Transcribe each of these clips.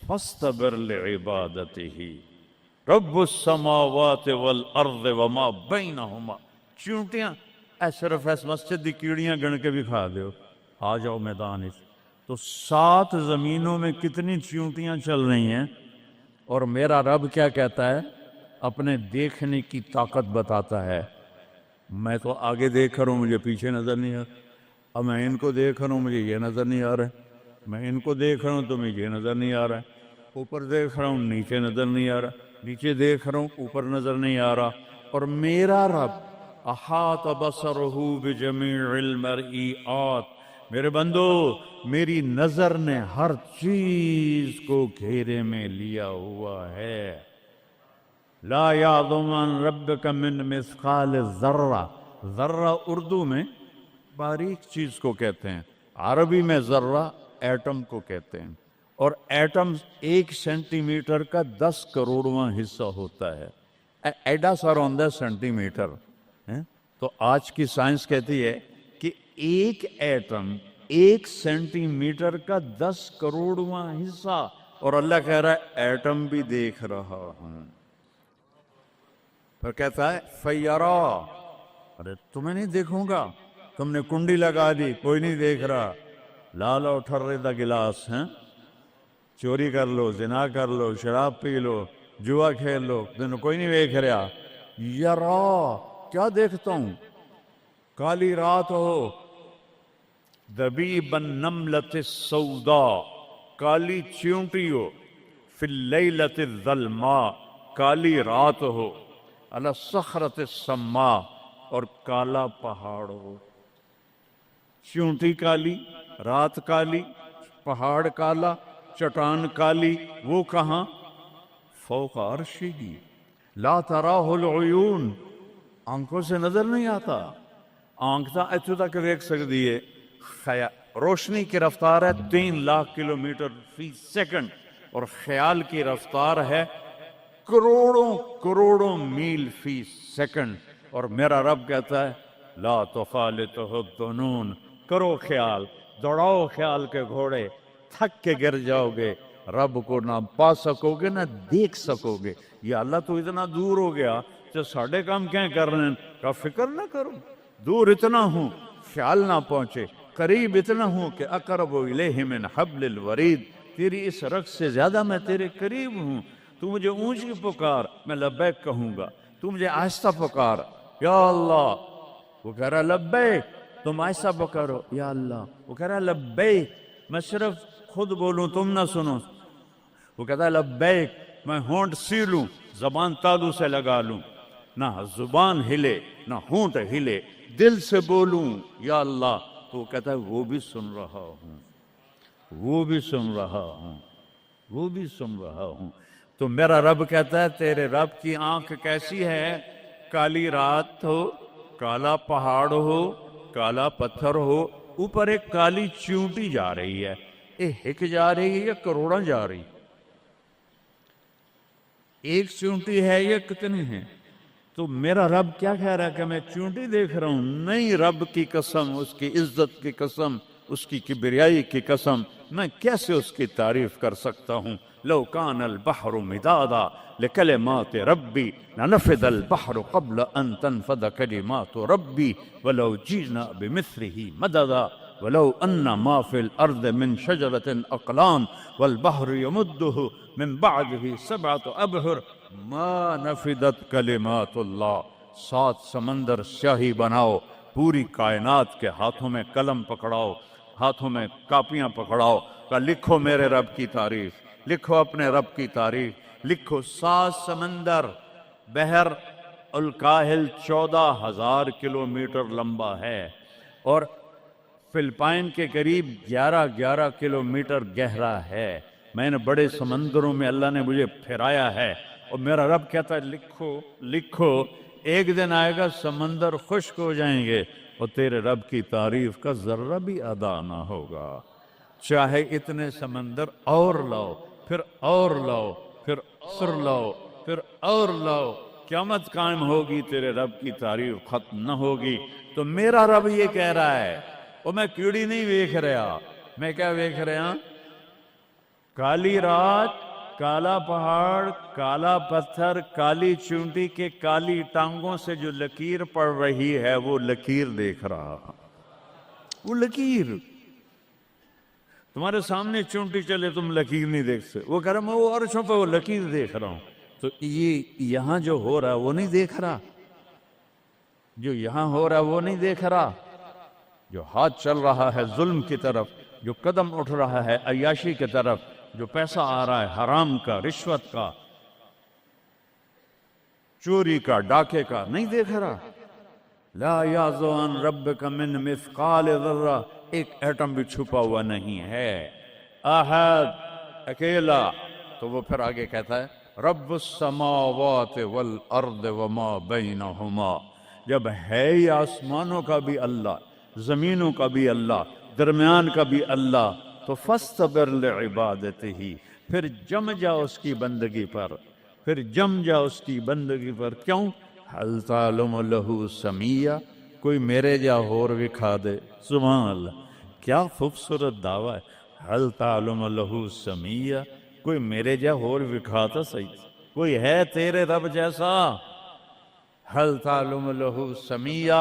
فاصطبر لعبادته رب السماوات والارض وما بینہما. چونٹیاں صرف اس مسجد دی کیڑیاں گن کے بھی کھا دیو. آ جاؤ میدان اس. تو 7 زمینوں میں کتنی چونٹیاں چل رہی ہیں، اور میرا رب کیا کہتا ہے؟ اپنے دیکھنے کی طاقت بتاتا ہے. میں تو آگے دیکھ رہا ہوں، مجھے پیچھے نظر نہیں آ رہا. اب میں ان کو دیکھ رہا ہوں، مجھے یہ نظر نہیں آ رہا ہے. میں ان کو دیکھ رہا ہوں تو مجھے یہ نظر نہیں آ رہا ہے. اوپر دیکھ رہا ہوں، نیچے نظر نہیں آ رہا. نیچے دیکھ رہا ہوں، اوپر نظر نہیں آ رہا. اور میرا رب احاط بصرہ بجمیع المرئیات. میرے بندو، میری نظر نے ہر چیز کو گھیرے میں لیا ہوا ہے. لا یعظم عن ربک من مثقال ذرہ. ذرہ اردو میں باریک چیز کو کہتے ہیں، عربی میں ذرہ ایٹم کو کہتے ہیں. اور ایٹم 1 سینٹی میٹر کا 10 کروڑواں حصہ ہوتا ہے. ایڈا سارا ہوتا ہے سینٹی میٹر. تو آج کی سائنس کہتی ہے کہ ایک ایٹم 1 سینٹی میٹر کا 10 کروڑواں حصہ. اور اللہ کہہ رہا ہے ایٹم بھی دیکھ رہا ہوں. پھر کہتا ہے فیرا. ارے تمہیں نہیں دیکھوں گا؟ تم نے کنڈی لگا دی، کوئی نہیں دیکھ رہا. لا لو ٹھرے دا گلاس ہیں، چوری کر لو، زنا کر لو، شراب پی لو، جوا کھیل لو، تمہیں کوئی نہیں دیکھ رہا. یرا کیا دیکھتا ہوں؟ کالی رات ہو، دبیب النملۃ السوداء، کالی چیونٹی ہو، فی اللیلۃ الظلماء، کالی رات ہو، علی الصخرۃ السماء، اور کالا پہاڑ ہو. چیونٹی کالی، رات کالی، پہاڑ کالا، چٹان کالی. وہ کہاں؟ فوق عرشہ. لا تراہ العیون، آنکھوں سے نظر نہیں آتا. آنکھ تو اتو تک دیکھ سکتی ہے. روشنی کی رفتار ہے 3 لاکھ کلومیٹر فی سیکنڈ، اور خیال کی رفتار ہے کروڑوں کروڑوں میل فی سیکنڈ. اور میرا رب کہتا ہے لا تخالطہ الظنون. کرو خیال، دوڑاؤ خیال کے گھوڑے، تھک کے گر جاؤ گے. رب کو نہ پا سکو گے نہ دیکھ سکو گے. یا اللہ تو اتنا دور ہو گیا تو ساڑھے کام کیا کر رہے ہیں؟ کا فکر نہ کرو. دور اتنا ہوں خیال نہ پہنچے، قریب اتنا ہوں کہ اقرب الیہ من حبل الورید. تیری اس رگ سے زیادہ میں تیرے قریب ہوں. تو مجھے اونچی پکار، میں لبیک کہوں گا. تو مجھے آہستہ پکار، یا اللہ. وہ کہہ رہا لبیک. تم آہستہ پکارو، یا اللہ. وہ کہہ رہا لبیک. میں صرف خود بولوں تم نہ سنو. وہ کہتا ہے لبیک. میں ہونٹ سیلوں، زبان تالو سے لگا لوں، نہ زبان ہلے نہ ہونٹ ہلے، دل سے بولوں یا اللہ. تو وہ کہتا ہے وہ بھی سن رہا ہوں، وہ بھی سن رہا ہوں، وہ بھی سن رہا ہوں. تو میرا رب کہتا ہے تیرے رب کی آنکھ کیسی ہے؟ کالی رات ہو، کالا پہاڑ ہو، کالا پتھر ہو، اوپر ایک کالی چیونٹی جا رہی ہے. ایک جا رہی ہے یا کروڑاں جا رہی؟ ایک چیونٹی ہے یا کتنی ہیں؟ تو میرا رب کیا کہہ رہا ہے کہ میں چیونٹی دیکھ رہا ہوں؟ نہیں، رب کی قسم، اس کی عزت کی قسم، اس کی کبریائی کی قسم، میں کیسے اس کی تعریف کر سکتا ہوں؟ لو کان البحر مدادا لکلمات ربی لنفد البحر قبل ان تنفد کلمات ربی ولو جئنا بمثله مددا ولو ان ما فی الارض من شجرۃ اقلام والبحر یمده من بعده 7 ابحر ما نفدت کلمات اللہ. 7 سمندر سیاہی بناؤ، پوری کائنات کے ہاتھوں میں قلم پکڑاؤ، ہاتھوں میں کاپیاں پکڑاؤ، کہ لکھو میرے رب کی تعریف، لکھو اپنے رب کی تعریف، لکھو. 7 سمندر. بحر الکاہل 14,000 کلومیٹر لمبا ہے، اور فلپائن کے قریب 11 کلومیٹر گہرا ہے. میں نے بڑے سمندروں میں اللہ نے مجھے پھرایا ہے، اور میرا رب کہتا ہے لکھو لکھو. ایک دن آئے گا سمندر خشک ہو جائیں گے اور تیرے رب کی تعریف کا ذرہ بھی ادا نہ ہوگا. چاہے اتنے سمندر اور لاؤ، پھر اور لاؤ، پھر اور لاؤ، پھر اور لاؤ، قیامت قائم ہوگی، تیرے رب کی تعریف ختم نہ ہوگی. تو میرا رب یہ کہہ رہا ہے، اور میں کیڑی نہیں دیکھ رہا. میں کیا دیکھ رہا؟ کالی رات، کالا پہاڑ، کالا پتھر، کالی چونٹی کے کالی ٹانگوں سے جو لکیر پڑ رہی ہے وہ لکیر دیکھ رہا، وہ لکیر تمہارے سامنے چونٹی چلے تم لکیر نہیں دیکھ سکتے، وہ کہہ رہا میں وہ عرشوں پہ وہ لکیر دیکھ رہا ہوں۔ تو یہ یہاں جو ہو رہا ہے وہ نہیں دیکھ رہا، جو یہاں ہو رہا ہے وہ نہیں دیکھ رہا، جو ہاتھ چل رہا ہے ظلم کی طرف، جو قدم اٹھ رہا ہے عیاشی کی طرف، جو پیسہ آ رہا ہے حرام کا، رشوت کا، چوری کا، ڈاکے کا، نہیں دیکھ رہا۔ لا یعزو عن ربک من مثقال ذرہ، ایک ایٹم بھی چھپا ہوا نہیں ہے، احد، اکیلا۔ تو وہ پھر آگے کہتا ہے رب السماوات والارض وما بینہما، جب ہے ہی آسمانوں کا بھی اللہ، زمینوں کا بھی اللہ، درمیان کا بھی اللہ، تو فاصطبر لعبادتہ، پھر جم جا اس کی بندگی پر، پھر جم جا اس کی بندگی پر۔ کیوں؟ حل تعلم لہ سمیہ، کوئی میرے جا ہور وکھا دے، سبحان اللہ، کیا خوبصورت دعویٰ ہے، حل تعلم لہ سمیہ، کوئی میرے جا ہور وکھا تا صحیح، کوئی ہے تیرے رب جیسا؟ حل تعلم لہ سمیہ،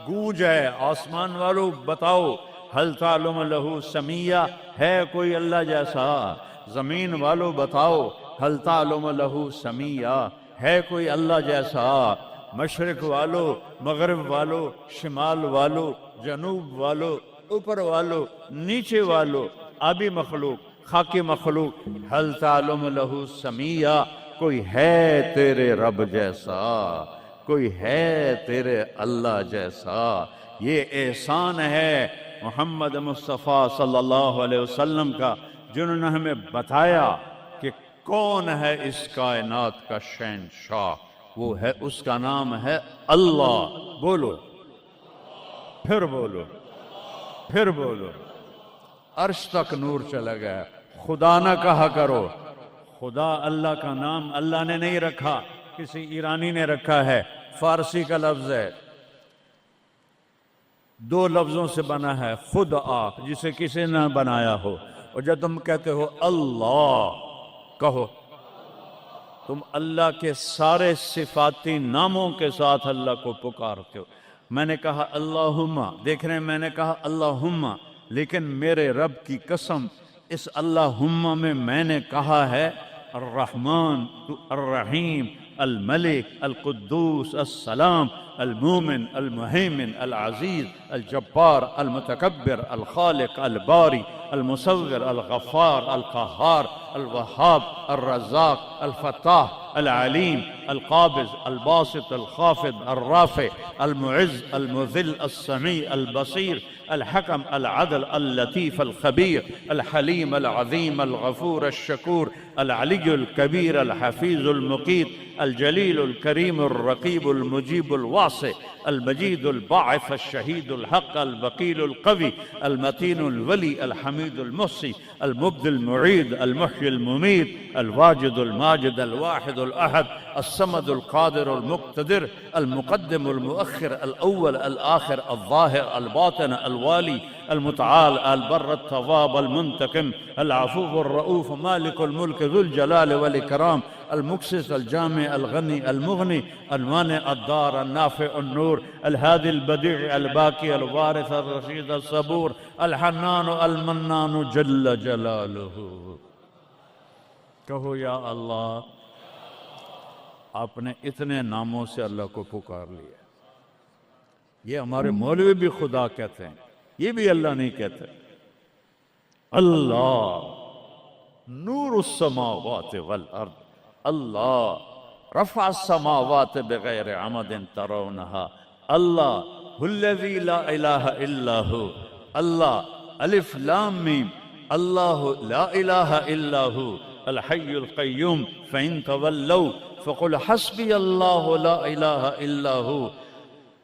گونج ہے آسمان والو بتاؤ، حل تعلم لہ سمیہ، ہے کوئی اللہ جیسا؟ زمین والو بتاؤ، حل تعلم لہ سمیہ، ہے کوئی اللہ جیسا؟ مشرق والو، مغرب والو، شمال والو، جنوب والو، اوپر والو، نیچے والو، آبی مخلوق، خاکی مخلوق، حل تعلم لہ سمیہ، کوئی ہے تیرے رب جیسا، کوئی ہے تیرے اللہ جیسا؟ یہ احسان ہے محمد مصطفیٰ صلی اللہ علیہ وسلم کا، جنہوں نے ہمیں بتایا کہ کون ہے اس کائنات کا شہنشاہ، وہ ہے، اس کا نام ہے اللہ۔ بولو، پھر بولو، پھر بولو، عرش تک نور چلا گیا۔ خدا نہ کہا کرو، خدا اللہ کا نام اللہ نے نہیں رکھا، کسی ایرانی نے رکھا ہے، فارسی کا لفظ ہے، دو لفظوں سے بنا ہے، خود آ، جسے کسی نے بنایا ہو، اور جب تم کہتے ہو اللہ، کہو تم اللہ کے سارے صفاتی ناموں کے ساتھ اللہ کو پکارتے ہو۔ میں نے کہا اللہم، دیکھ رہے ہیں میں نے کہا اللہم، لیکن میرے رب کی قسم اس اللہم میں نے کہا ہے الرحمن، الرحیم، الملک، القدوس، السلام، المومن، المہیمن، العزیز، الجبار، المتکبر، الخالق، الباری، المصور، الغفار، القہار، الوہاب، الرزاق، الفتاح، العلیم، القابض، الباسط، الخافض، الرافع، المعز، المذل، السمیع، البصیر، الحکم، العدل، اللطیف، الخبیر، الحلیم، العظیم، الغفور، الشکور، العلی الکبیر، الحفیظ، المقیت، الجلیل، الکریم، الرقیب، المجیب، الواسع، المجید، الباعث، الشہید، الحق، الوکیل، القوی، المتین، الولی، الحمید، المحصی، المبدی، المعید، المحیی، الممید، الواجد، الماجد، الواحد، الأحد، الصمد، القادر، المقتدر، المقدم، المؤخر، الأول، الآخر، الظاهر، الباطن، الوالي، المتعال، البر، التواب، المنتقم، العفو، الرؤوف، مالك الملك، ذو الجلال والإكرام، المقسط، الجامع، الغني، المغني، المانع، الضار، النافع، النور، الهادي، البديع، الباقي، الوارث، الرشيد، الصبور، الحنان، المنان، جل جلاله۔ کہو یا اللہ، آپ نے اتنے ناموں سے اللہ کو پکار لیا۔ یہ ہمارے مولوی بھی خدا کہتے ہیں، یہ بھی اللہ نہیں کہتے۔ اللہ نور السماوات والارض، اللہ رفع السماوات بغیر عمد ترونها، اللہ الذی لا الہ الا ہو، اللہ الف لام میم، اللہ لا الہ الا ہو الحی القیوم، فإن تولوا فقل حسبی اللہ لا الہ الا ہو،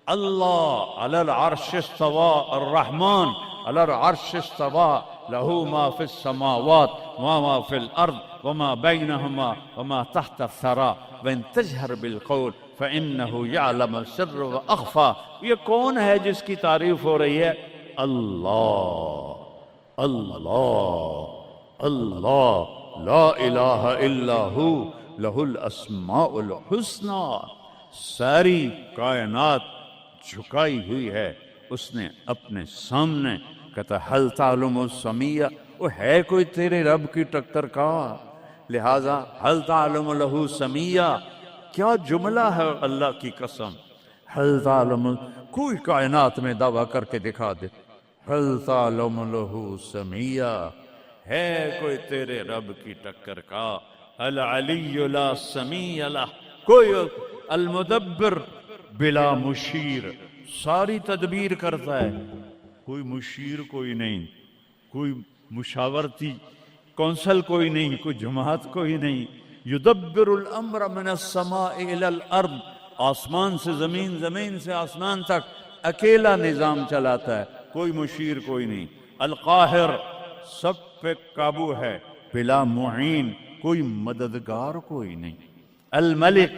اللہ علی العرش استوى، الرحمن علی العرش استوى، له ما في السماوات وما في الأرض وما بينهما وما تحت الثرى وإن تجهر بالقول فإنه يعلم السر وأخفى۔ یہ کون ہے جس کی تعریف ہو رہی ہے؟ اللہ، اللہ، اللہ، لا الہ الا ہو لہ الاسماء الحسنی، ساری کائنات جھکائی ہوئی ہے اس نے اپنے سامنے. کہتا حل تعلم السمیہ، وہ ہے کوئی تیرے رب کی ٹکر کا؟ لہذا حل تعلم لہ سمیہ، کیا جملہ ہے اللہ کی قسم. حل تعلم، کوئی کائنات میں دعویٰ کر کے دکھا دے حل تعلم لہ سمیہ، ہے کوئی تیرے رب کی ٹکر کا. العلی لا سمیہ لہ، کوئی المدبر بلا مشیر، ساری تدبیر کرتا ہے، کوئی مشیر کوئی نہیں، کوئی مشاورتی کونسل کوئی نہیں، کوئی جماعت کوئی نہیں. یدبر الامر من السماء الى الارض، آسمان سے زمین، زمین سے آسمان تک اکیلا نظام چلاتا ہے، کوئی مشیر کوئی نہیں. القاہر، سب پہ قابو ہے، بلا معین، کوئی مددگار کوئی نہیں. الملک،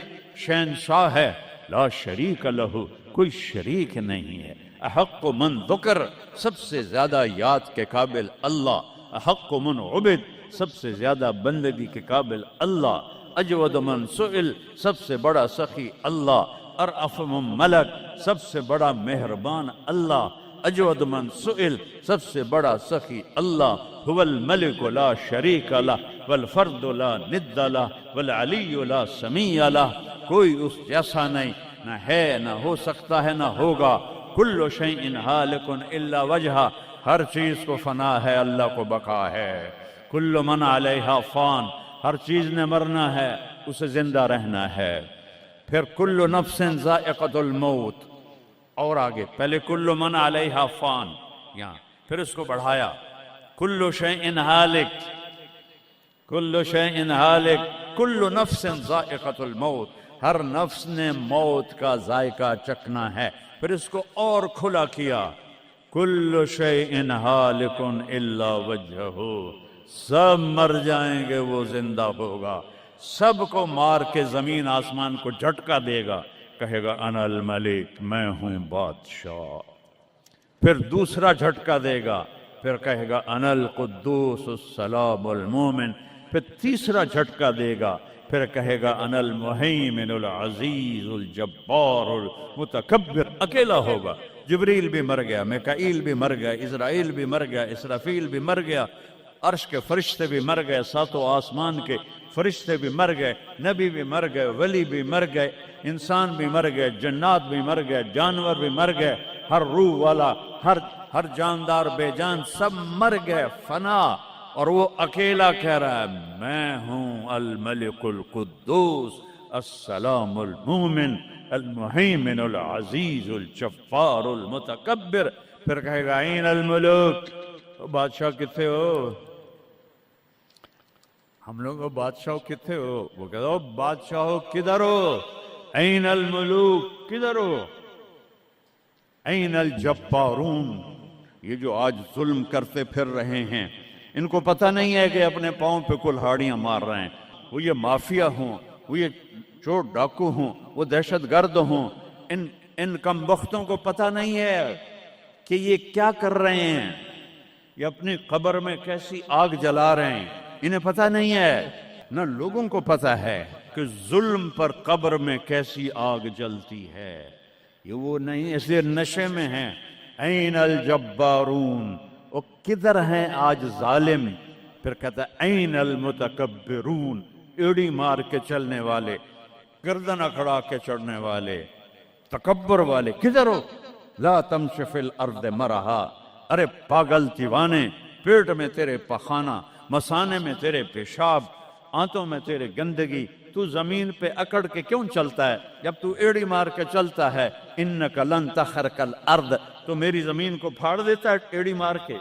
شہنشاہ ہے، لا شریک لہ، کوئی شریک نہیں ہے. احق من ذکر، سب سے زیادہ یاد کے قابل اللہ. احق من عبد، سب سے زیادہ بندگی کے قابل اللہ. اجود من سئل، سب سے بڑا سخی اللہ. ارأف من ملک، سب سے بڑا مہربان اللہ. اجود من سئل، سب سے بڑا سخی اللہ. هو الملک لا شریک لہ والفرد لا ند لہ والعلی لا سمیع لہ، کوئی اس جیسا نہیں، نہ ہے، نہ ہو سکتا ہے، نہ ہوگا. کل شیء ہالک الا وجہہ، ہر چیز کو فنا ہے، اللہ کو بقا ہے. کل من علیہا فان، ہر چیز نے مرنا ہے، اسے زندہ رہنا ہے. پھر کل نفس ذائقۃ الموت، اور آگے پہلے کل من علیہا فان، یہاں پھر اس کو بڑھایا کل شیء ہالک، کل شیء ہالک، کل نفس ذائقۃ الموت، ہر نفس نے موت کا ذائقہ چکھنا ہے. پھر اس کو اور کھلا کیا کل شیء ہالک الا وجہہ، سب مر جائیں گے، وہ زندہ ہوگا. سب کو مار کے زمین آسمان کو جھٹکا دے گا، کہے گا انا الملک، میں ہوں بادشاہ. پھر دوسرا جھٹکا دے گا، پھر کہے گا انا القدوس السلام المومن. پھر تیسرا جھٹکا دے گا، پھر کہے گا انا المہیمن العزیز الجبار المتکبر. اکیلا ہوگا. جبریل بھی مر گیا، میکائیل بھی مر گیا، اسرائیل بھی مر گیا، اسرافیل بھی مر گیا، عرش کے فرشتے بھی مر گئے، ساتوں آسمان کے فرشتے بھی مر گئے، نبی بھی مر گئے، ولی بھی مر گئے، انسان بھی مر گئے، جنات بھی مر گئے، جانور بھی مر گئے، ہر روح والا، ہر جاندار بے جان سب مر گئے، فنا. اور وہ اکیلا کہہ رہا ہے میں ہوں الملک القدوس السلام المومن المہیمن العزیز الجبار المتکبر. پھر کہے گا این الملوک، بادشاہ کتنے ہو؟ ہم لوگ بادشاہ کتنے ہو؟ وہ کہتا ہو بادشاہ کدھر ہو؟ این الملوک، کدھر ہو؟ این الجبارون، یہ جو آج ظلم کرتے پھر رہے ہیں، ان کو پتہ نہیں ہے کہ اپنے پاؤں پہ کلہاڑیاں مار رہے ہیں. وہ یہ مافیا ہوں، وہ یہ چور ڈاکو ہوں، وہ دہشت گرد ہوں، ان کم بختوں کو پتہ نہیں ہے کہ یہ کیا کر رہے ہیں، یہ اپنی قبر میں کیسی آگ جلا رہے ہیں. انہیں پتہ نہیں ہے، نہ لوگوں کو پتہ ہے کہ ظلم پر قبر میں کیسی آگ جلتی ہے. یہ وہ نہیں، اس لیے نشے میں ہیں. این الجبارون، وہ کدھر ہیں آج ظالم؟ پھر کہتا ہے این المتکبرون، ایڑی مار کے چلنے والے، گردن اکھڑا کے چڑھنے والے، تکبر والے کدھر ہو؟ لا تمش فی الارض مرحا، ارے پاگل دیوانے، پیٹ میں تیرے پخانہ، مثانے میں تیرے پیشاب، آنتوں میں تیرے گندگی، تو زمین پہ اکڑ کے کیوں چلتا ہے جب تو ایڑی مار کے چلتا ہے؟ انک لن تخرق الارض، تو میری زمین کو پھاڑ دیتا ہے ایڑی مار کے،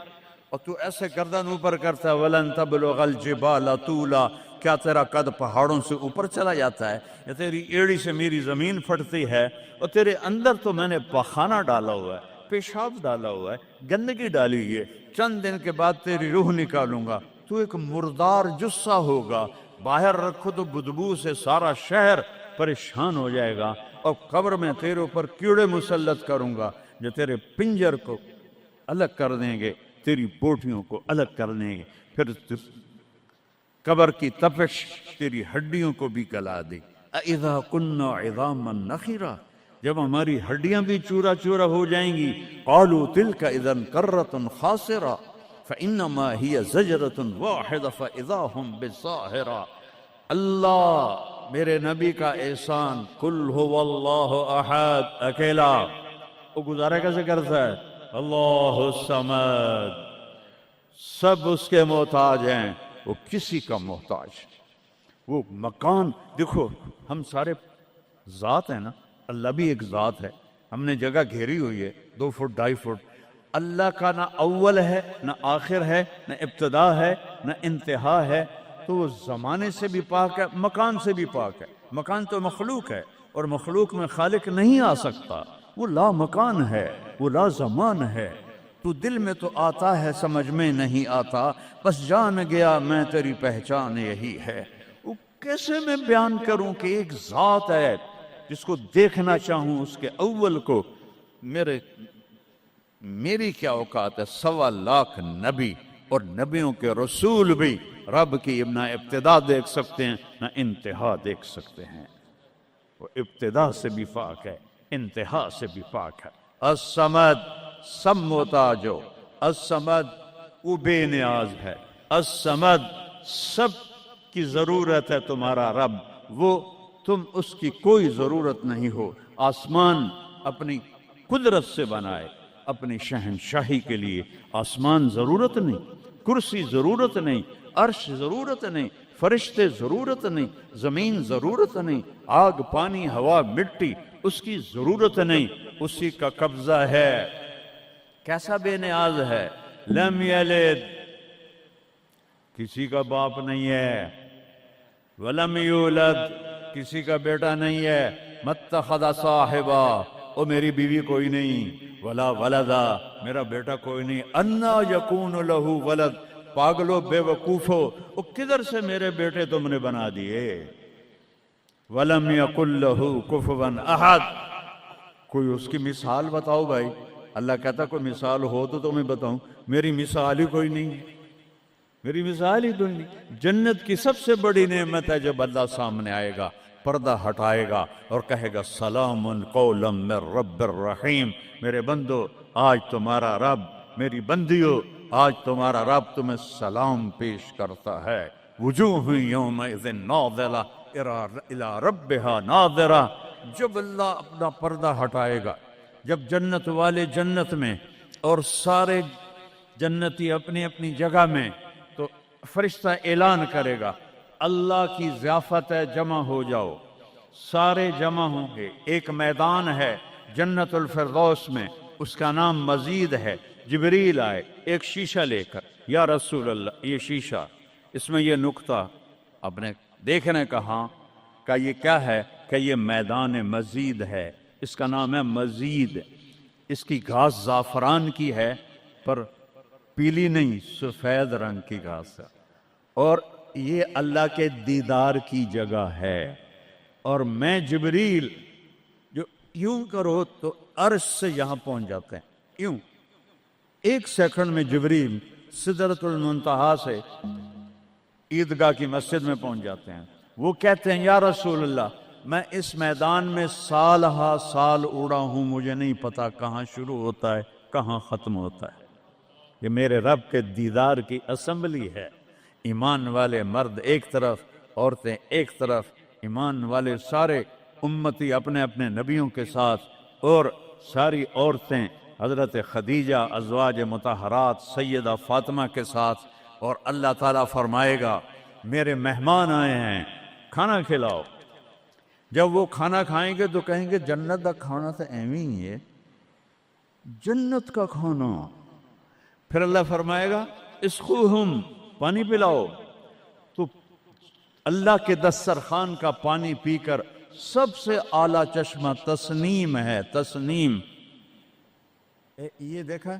اور تو ایسے گردن اوپر کرتا ہے. ولن تبلغ الجبال طولا، کیا تیرا قد پہاڑوں سے اوپر چلا جاتا ہے؟ یا تیری ایڑی سے میری زمین پھٹتی ہے؟ اور تیرے اندر تو میں نے پخانہ ڈالا ہوا ہے، پیشاب ڈالا ہوا ہے، گندگی ڈالی ہوئی ہے. چند دن کے بعد تیری روح نکالوں گا، تو ایک مردار جثہ ہوگا، باہر رکھو تو بدبو سے سارا شہر پریشان ہو جائے گا. اور قبر میں تیرے اوپر کیڑے مسلط کروں گا جو تیرے پنجر کو الگ کر دیں گے، تیری بوٹیوں کو الگ کر دیں گے. پھر قبر کی تپش تیری ہڈیوں کو بھی گلا دے. اذا كنا عظاما نخرا، جب ہماری ہڈیاں بھی چورا چورا ہو جائیں گی. قالوا تلك اذا كرة خاسرة فانما هي زجرة واحدة فاذا هم بالساهرة. اللہ میرے نبی کا احسان، قل هو اللہ احد، اکیلا. وہ گزارا کیسے کرتا ہے؟ اللہ الصمد، سب اس کے محتاج ہیں، وہ کسی کا محتاج. وہ مکان دیکھو، ہم سارے ذات ہیں نا، اللہ بھی ایک ذات ہے. ہم نے جگہ گھیری ہوئی ہے 2 فٹ 2.5 فٹ. اللہ کا نہ اول ہے نہ آخر ہے نہ ابتدا ہے نہ انتہا ہے. تو وہ زمانے سے بھی پاک ہے، مکان سے بھی پاک ہے. مکان تو مخلوق ہے، اور مخلوق میں خالق نہیں آ سکتا. وہ لا مکان ہے، وہ لا زمان ہے. تو دل میں تو آتا ہے، سمجھ میں نہیں آتا، بس جان گیا میں تیری پہچان یہی ہے. وہ کیسے میں بیان کروں کہ ایک ذات ہے جس کو دیکھنا چاہوں اس کے اول کو. میری کیا اوقات ہے؟ 1.25 لاکھ نبی اور نبیوں کے رسول بھی رب کی نہ ابتدا دیکھ سکتے ہیں نہ انتہا دیکھ سکتے ہیں. وہ ابتدا سے بھی پاک ہے، انتہا سے بھی پاک ہے. الصمد، سب محتاج ہو. الصمد، وہ بے نیاز ہے. الصمد، سب کی ضرورت ہے تمہارا رب، وہ تم اس کی کوئی ضرورت نہیں ہو. آسمان اپنی قدرت سے بنائے، اپنی شہنشاہی کے لیے. آسمان ضرورت نہیں، کرسی ضرورت نہیں، عرش ضرورت نہیں، فرشتے ضرورت نہیں، زمین ضرورت نہیں، آگ پانی ہوا مٹی اس کی ضرورت نہیں. اسی کا قبضہ ہے. کیسا بے نیاز ہے؟ لم یلد، کسی کا باپ نہیں ہے. ولم یولد، کسی کا بیٹا نہیں ہے. متخذ صاحبہ، او میری بیوی کوئی نہیں. ولا ولدا، میرا بیٹا کوئی نہیں. انا یکون لہ ولد، پاگلو بے وقوفو، او کدھر سے میرے بیٹے تم نے بنا دیے. ولم یکن لہ کفوا احد، کوئی اس کی مثال بتاؤ بھائی. اللہ کہتا کوئی مثال ہو تو میں بتاؤں. میری مثال ہی کوئی نہیں، میری مثال ہی کوئی نہیں. جنت کی سب سے بڑی نعمت ہے جب اللہ سامنے آئے گا، پردہ ہٹائے گا اور کہے گا سلام قولا من رب الرحیم. میرے بندو آج تمہارا رب، میری بندیو آج تمہارا رب تمہیں سلام پیش کرتا ہے. وجوہ یومئذ ناظرہ الی ربہا ناظرہ. جب اللہ اپنا پردہ ہٹائے گا، جب جنت والے جنت میں اور سارے جنتی اپنی اپنی جگہ میں، تو فرشتہ اعلان کرے گا اللہ کی ضیافت ہے، جمع ہو جاؤ. سارے جمع ہوں گے. ایک میدان ہے جنت الفردوس میں، اس کا نام مزید ہے. جبریل آئے ایک شیشہ لے کر، یا رسول اللہ یہ شیشہ، اس میں یہ نقطہ آپ نے دیکھنے کہا کہ یہ کیا ہے؟ کہ یہ میدان مزید ہے. اس کا نام ہے مزید. اس کی گھاس زعفران کی ہے، پر پیلی نہیں، سفید رنگ کی گھاس ہے. اور یہ اللہ کے دیدار کی جگہ ہے. اور میں جبریل جو یوں کرو تو عرش سے یہاں پہنچ جاتے ہیں. یوں 1 سیکنڈ میں جبریل سدرۃ المنتہا سے عیدگاہ کی مسجد میں پہنچ جاتے ہیں. وہ کہتے ہیں یا رسول اللہ میں اس میدان میں سال ہا سال اڑا ہوں، مجھے نہیں پتا کہاں شروع ہوتا ہے کہاں ختم ہوتا ہے. یہ میرے رب کے دیدار کی اسمبلی ہے. ایمان والے مرد ایک طرف، عورتیں ایک طرف. ایمان والے سارے امتی اپنے اپنے نبیوں کے ساتھ، اور ساری عورتیں حضرت خدیجہ ازواج مطہرات سیدہ فاطمہ کے ساتھ. اور اللہ تعالیٰ فرمائے گا میرے مہمان آئے ہیں، کھانا کھلاؤ. جب وہ کھانا کھائیں گے تو کہیں گے جنت کا کھانا تو ایویں ہی ہے، جنت کا کھانا. پھر اللہ فرمائے گا اسقوہم، پانی پلاؤ. تو اللہ کے دسترخوان کا پانی پی کر سب سے اعلیٰ چشمہ تسنیم ہے. تسنیم یہ دیکھا،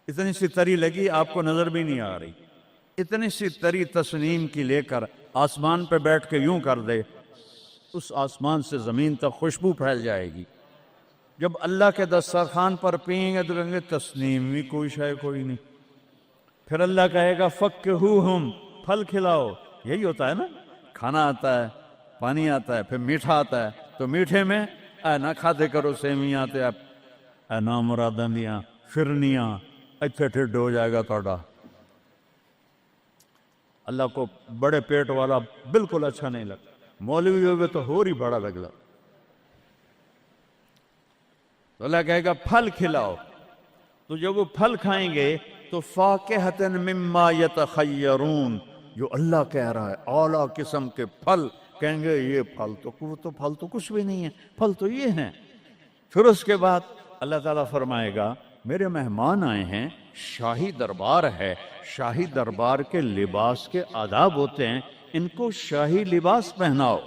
اتنی سی تری لگی آپ کو نظر بھی نہیں آ رہی. اتنی سی تری تسنیم کی لے کر آسمان پہ بیٹھ کے یوں کر دے، اس آسمان سے زمین تک خوشبو پھیل جائے گی. جب اللہ کے دسترخوان پر پئیں گے تو کہیں گے تسنیم بھی کوئی شے کوئی نہیں. پھر اللہ کہے گا فکہوہم، پھل کھلاؤ. یہی ہوتا ہے نا، کھانا آتا ہے، پانی آتا ہے، پھر میٹھا آتا ہے، تو میٹھے میں اے نہ کھاتے کرو سیویاں تے اے نامراداں دیاں فرنیاں، اتھے ٹھڈ ہو جائے گا تہاڈا۔ اللہ کو بڑے پیٹ والا بالکل اچھا نہیں لگتا، مولوی ہوئے تو ہور ہی بڑا لگتا۔ تو اللہ کہے گا پھل کھلاؤ، تو جب وہ پھل کھائیں گے تو فاکہۃ مما یتخیرون، جو اللہ کہہ رہا ہے اعلیٰ قسم کے پھل، کہیں گے یہ پھل تو کچھ بھی نہیں ہے، پھل تو یہ ہیں۔ پھر اس کے بعد اللہ تعالیٰ فرمائے گا میرے مہمان آئے ہیں، شاہی دربار ہے، شاہی دربار کے لباس کے آداب ہوتے ہیں، ان کو شاہی لباس پہناؤ۔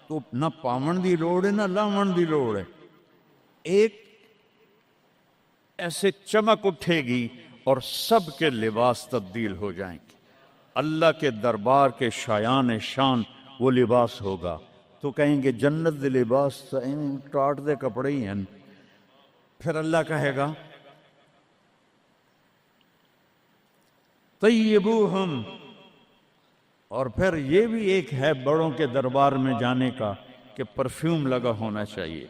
تو نہ پاون دی لوڑ ہے نہ لاون دی لوڑ ہے، ایک ایسے چمک اٹھے گی اور سب کے لباس تبدیل ہو جائیں گے۔ اللہ کے دربار کے شایان شان وہ لباس ہوگا، تو کہیں گے جنت دے لباس ٹاٹ دے کپڑے ہی ہیں۔ پھر اللہ کہے گا طیبوہم، اور پھر یہ بھی ایک ہے بڑوں کے دربار میں جانے کا کہ پرفیوم لگا ہونا چاہیے،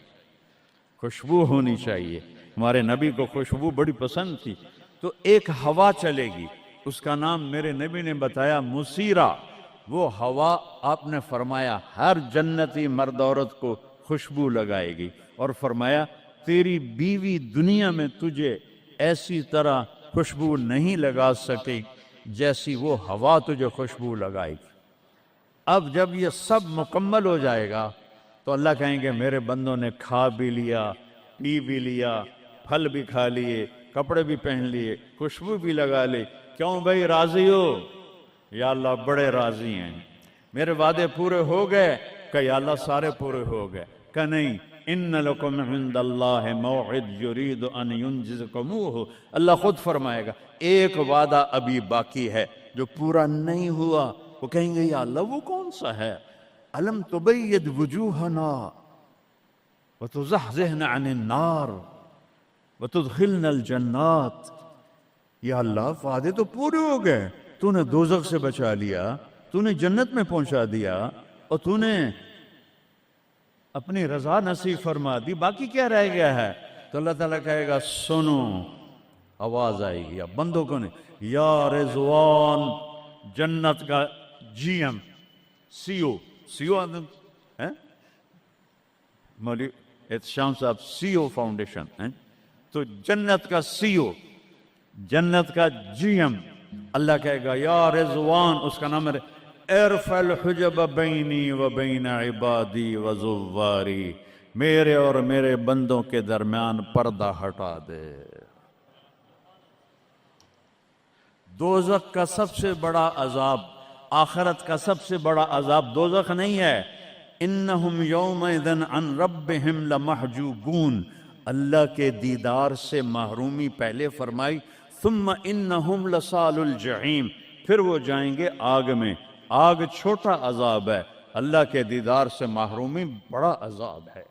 خوشبو ہونی چاہیے۔ ہمارے نبی کو خوشبو بڑی پسند تھی، تو ایک ہوا چلے گی، اس کا نام میرے نبی نے بتایا مسیرہ۔ وہ ہوا آپ نے فرمایا ہر جنتی مرد عورت کو خوشبو لگائے گی، اور فرمایا تیری بیوی دنیا میں تجھے ایسی طرح خوشبو نہیں لگا سکی جیسی وہ ہوا تجھے خوشبو لگائے گی۔ اب جب یہ سب مکمل ہو جائے گا تو اللہ کہیں گے میرے بندوں نے کھا بھی لیا، پی بھی لیا، پھل بھی کھا لیے، کپڑے بھی پہن لیے، خوشبو بھی لگا لی، کیوں بھائی راضی ہو؟ یا اللہ بڑے راضی ہیں، میرے وعدے پورے ہو گئے؟ کہ یا اللہ سارے پورے ہو گئے۔ کہ نہیں، ان لکم عند اللہ موعد یرید ان ینجزکموہ، اللہ خود فرمائے گا ایک وعدہ ابھی باقی ہے جو پورا نہیں ہوا۔ وہ کہیں گے یا اللہ وہ کون سا ہے؟ الم تبید وجوہنا وتزحزحنا عن النار وتدخلنا الجنات، یا اللہ وعدے تو پورے ہو گئے، تو نے دوزخ سے بچا لیا، تو نے جنت میں پہنچا دیا، اور تو نے اپنی رضا نصیب فرما دی، باقی کیا رہ گیا ہے؟ تو اللہ تعالیٰ کہے گا سنو، آواز آئے گی، اب بندوں کو نہیں، یا رضوان، جنت کا جی ایم سی او آدم ہے مولوی احتشام صاحب، سی او فاؤنڈیشن ہے، تو جنت کا سی او، جنت کا جی ایم، اللہ کہے گا یا رضوان، اس کا نام ہے ارفع الحجب بینی و بین عبادی و زواری، میرے اور میرے بندوں کے درمیان پردہ ہٹا دے۔ دوزخ کا سب سے بڑا عذاب، آخرت کا سب سے بڑا عذاب دوزخ نہیں ہے، انہم یومئذ عن ربہم لمحجوبون، اللہ کے دیدار سے محرومی پہلے فرمائی، ثم انہم لصال الجحیم، پھر وہ جائیں گے آگ میں۔ آگ چھوٹا عذاب ہے، اللہ کے دیدار سے محرومی بڑا عذاب ہے۔